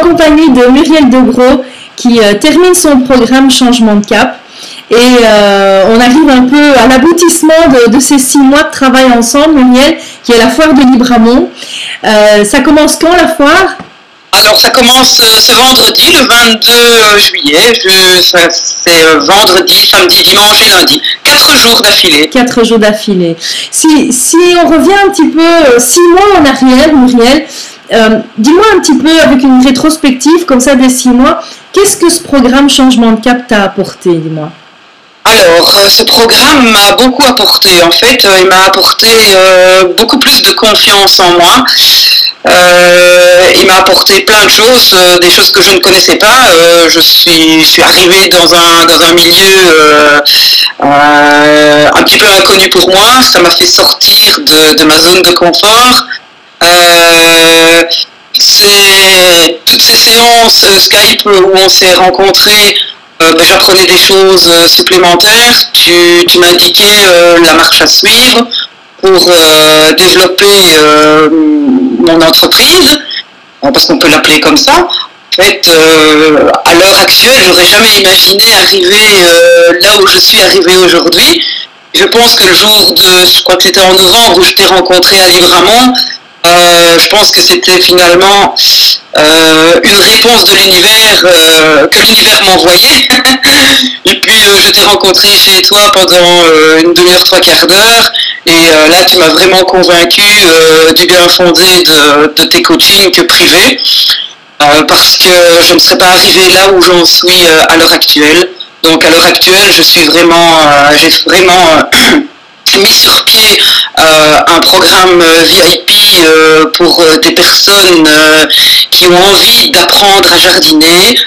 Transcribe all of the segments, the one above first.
compagnie de Muriel Degros qui termine son programme Changement de Cap. Et on arrive un peu à l'aboutissement de ces 6 mois de travail ensemble, Muriel, qui est la foire de Libramont. Ça commence quand la foire? Alors ça commence ce vendredi, le 22 juillet. C'est vendredi, samedi, dimanche et lundi. 4 jours d'affilée. 4 jours d'affilée. Si on revient un petit peu 6 mois en arrière, Muriel, dis-moi un petit peu avec une rétrospective comme ça des 6 mois, qu'est-ce que ce programme Changement de Cap t'a apporté, dis-moi? Alors, ce programme m'a beaucoup apporté. En fait, il m'a apporté beaucoup plus de confiance en moi. Il m'a apporté plein de choses, des choses que je ne connaissais pas. Je suis arrivée dans un milieu un petit peu inconnu pour moi. Ça m'a fait sortir de ma zone de confort. Toutes ces séances Skype où on s'est rencontrés, j'apprenais des choses supplémentaires. Tu m'indiquais la marche à suivre pour développer mon entreprise, parce qu'on peut l'appeler comme ça. En fait, à l'heure actuelle, j'aurais jamais imaginé arriver là où je suis arrivée aujourd'hui. Je pense que le jour je crois que c'était en novembre où je t'ai rencontré à Libramont, je pense que c'était finalement une réponse de l'univers que l'univers m'envoyait. Et puis je t'ai rencontré chez toi pendant une demi-heure, 3/4 d'heure. Et là, tu m'as vraiment convaincu du bien fondé de tes coachings privés. Parce que je ne serais pas arrivée là où j'en suis à l'heure actuelle. Donc à l'heure actuelle, j'ai vraiment mis sur pied un programme VIP pour des personnes qui ont envie d'apprendre à jardiner,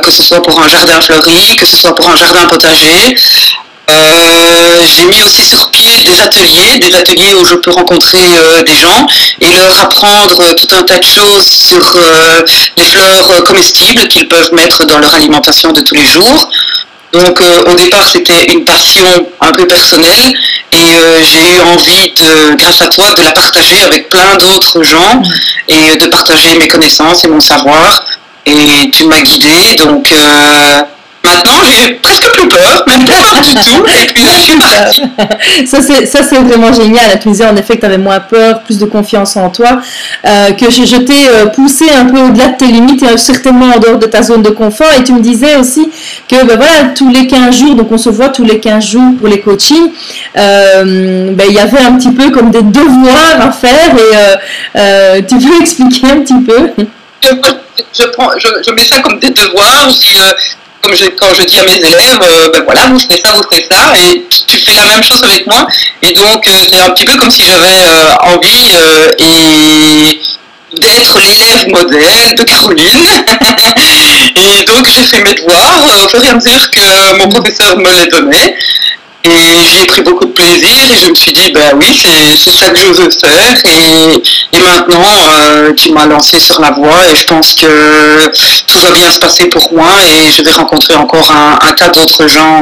que ce soit pour un jardin fleuri, que ce soit pour un jardin potager. J'ai mis aussi sur pied des ateliers où je peux rencontrer des gens et leur apprendre tout un tas de choses sur les fleurs comestibles qu'ils peuvent mettre dans leur alimentation de tous les jours. Donc au départ c'était une passion un peu personnelle et j'ai eu envie grâce à toi de la partager avec plein d'autres gens et de partager mes connaissances et mon savoir, et tu m'as guidée. Donc maintenant j'ai presque plus peur, même pas du tout, et puis là je suis partie. Ça c'est vraiment génial. Tu me disais en effet que tu avais moins peur, plus de confiance en toi, que je t'ai poussé un peu au-delà de tes limites et certainement en dehors de ta zone de confort. Et tu me disais aussi que voilà, tous les 15 jours, donc on se voit tous les 15 jours pour les coachings, il y avait un petit peu comme des devoirs à faire, et tu peux expliquer un petit peu? Je mets ça comme des devoirs. Quand je dis à mes élèves, voilà, vous ferez ça, et tu fais la même chose avec moi. Et donc, c'est un petit peu comme si j'avais envie d'être l'élève modèle de Caroline. Et donc, j'ai fait mes devoirs au fur et à mesure que mon professeur me les donnait. Et j'y ai pris beaucoup de plaisir et je me suis dit, ben oui, c'est ça que je veux faire. Et maintenant, tu m'as lancé sur la voie et je pense que tout va bien se passer pour moi et je vais rencontrer encore un tas d'autres gens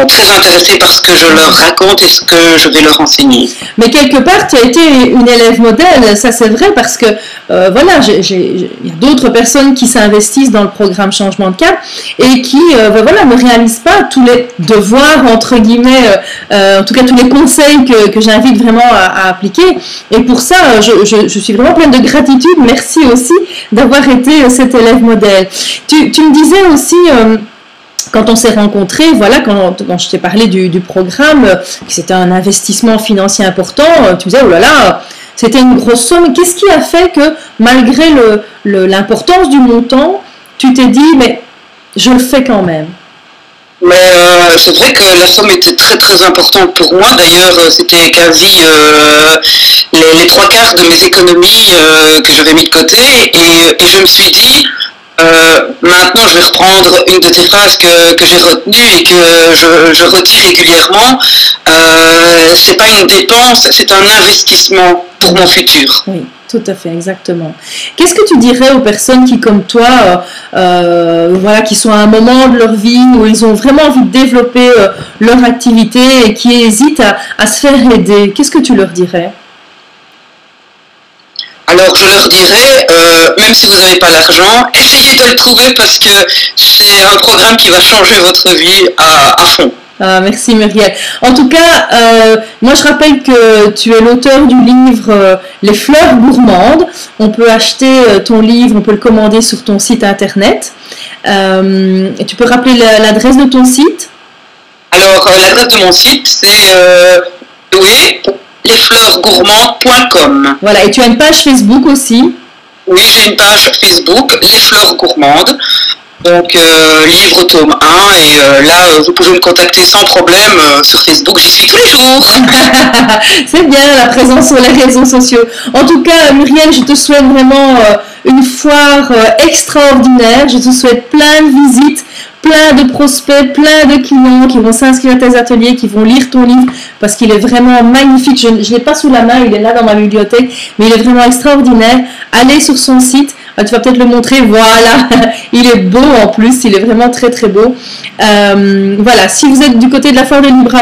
très intéressés par ce que je leur raconte et ce que je vais leur enseigner. Mais quelque part, tu as été une élève modèle, ça c'est vrai, parce que voilà, il y a d'autres personnes qui s'investissent dans le programme Changement de Cap et qui voilà, ne réalisent pas tous les devoirs, entre guillemets, en tout cas tous les conseils que j'invite vraiment à appliquer. Et pour ça, je suis vraiment pleine de gratitude. Merci aussi d'avoir été cet élève modèle. Tu me disais aussi... quand on s'est rencontrés, voilà, quand je t'ai parlé du programme, que c'était un investissement financier important, tu me disais, oh là là, c'était une grosse somme. Qu'est-ce qui a fait que, malgré l'importance du montant, tu t'es dit, mais je le fais quand même? Mais c'est vrai que la somme était très très importante pour moi. D'ailleurs, c'était quasi les 3/4 de mes économies que j'avais mis de côté. Et je me suis dit... maintenant, je vais reprendre une de tes phrases que j'ai retenues et que je redis régulièrement. C'est pas une dépense, c'est un investissement pour mon futur. Oui, tout à fait, exactement. Qu'est-ce que tu dirais aux personnes qui, comme toi, voilà, qui sont à un moment de leur vie où ils ont vraiment envie de développer leur activité et qui hésitent à se faire aider? Qu'est-ce que tu leur dirais? Alors je leur dirais, même si vous n'avez pas l'argent, essayez de le trouver parce que c'est un programme qui va changer votre vie à fond. Ah, merci Muriel. En tout cas, moi je rappelle que tu es l'auteur du livre Les fleurs gourmandes. On peut acheter ton livre, on peut le commander sur ton site internet. Et tu peux rappeler l'adresse de ton site? Alors l'adresse de mon site c'est lesfleursgourmandes.com. Voilà, et tu as une page Facebook aussi? Oui, j'ai une page Facebook, Les Fleurs Gourmandes. Donc, livre tome 1, et là, vous pouvez me contacter sans problème sur Facebook, j'y suis tous les jours. C'est bien la présence sur les réseaux sociaux. En tout cas, Muriel, je te souhaite vraiment une foire extraordinaire. Je te souhaite plein de visites, plein de prospects, plein de clients qui vont s'inscrire à tes ateliers, qui vont lire ton livre parce qu'il est vraiment magnifique. Je ne l'ai pas sous la main, il est là dans ma bibliothèque, mais il est vraiment extraordinaire. Allez sur son site. Tu vas peut-être le montrer, voilà, il est beau en plus, il est vraiment très très beau. Voilà, si vous êtes du côté de la foire de Libra,